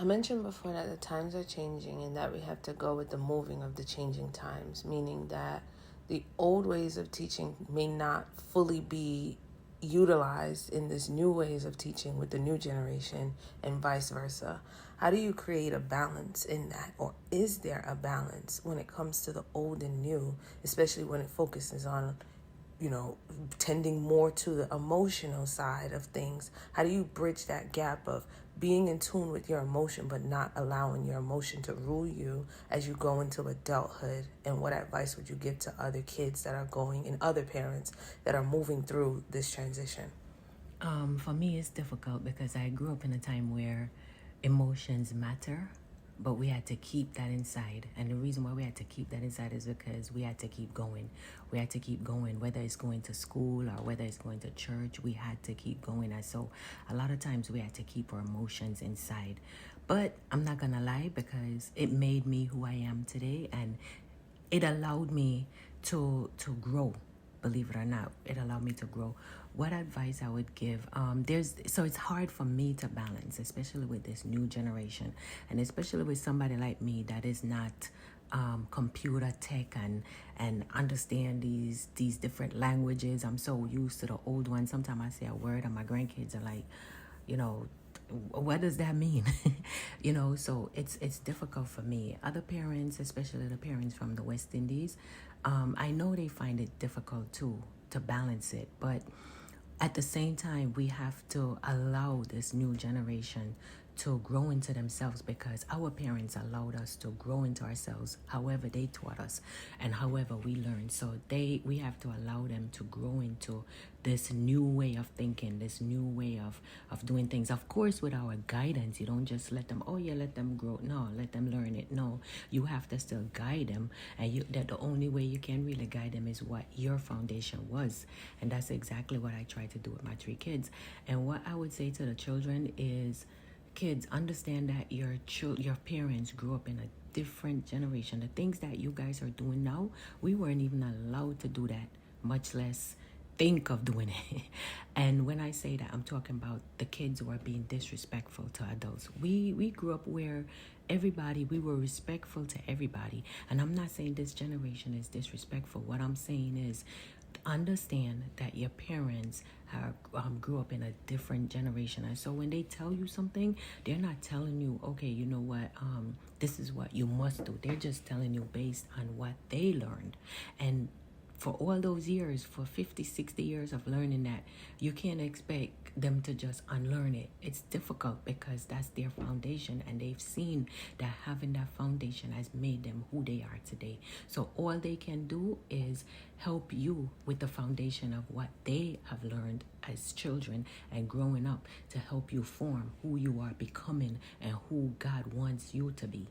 I mentioned before that the times are changing and that we have to go with the moving of the changing times, meaning that the old ways of teaching may not fully be utilized in this new ways of teaching with the new generation and vice versa. How do you create a balance in that? Or is there a balance when it comes to the old and new, especially when it focuses on, tending more to the emotional side of things? How do you bridge that gap of being in tune with your emotion but not allowing your emotion to rule you as you go into adulthood? And what advice would you give to other kids that are going and other parents that are moving through this transition? For me, it's difficult because I grew up in a time where emotions matter, but we had to keep that inside. And the reason why we had to keep that inside is because we had to keep going. We had to keep going, whether it's going to school or whether it's going to church, we had to keep going. And so a lot of times we had to keep our emotions inside. But I'm not going to lie, because it made me who I am today, and it allowed me to grow. Believe it or not, it allowed me to grow. What advice I would give? So it's hard for me to balance, especially with this new generation, and especially with somebody like me that is not computer tech and understand these different languages. I'm so used to the old ones. Sometimes I say a word and my grandkids are like, what does that mean? So it's difficult for me. Other parents, especially the parents from the West Indies, I know they find it difficult too to balance it, but at the same time, we have to allow this new generation to grow into themselves, because our parents allowed us to grow into ourselves however they taught us and however we learned. So we have to allow them to grow into this new way of thinking, this new way of doing things. Of course, with our guidance, you don't just let them, let them grow. No, let them learn it. No, you have to still guide them. And that the only way you can really guide them is what your foundation was. And that's exactly what I try to do with my 3 kids. And what I would say to the children is, kids, understand that your parents grew up in a different generation. The things that you guys are doing now, we weren't even allowed to do that, much less think of doing it. And when I say that, I'm talking about the kids who are being disrespectful to adults. We grew up where we were respectful to everybody. And I'm not saying this generation is disrespectful. What I'm saying is, understand that your parents grew up in a different generation, and so when they tell you something, they're not telling you, okay, you know what, this is what you must do. They're just telling you based on what they learned. And for all those years, for 50, 60 years of learning that, you can't expect them to just unlearn it. It's difficult because that's their foundation, and they've seen that having that foundation has made them who they are today. So all they can do is help you with the foundation of what they have learned as children and growing up, to help you form who you are becoming and who God wants you to be.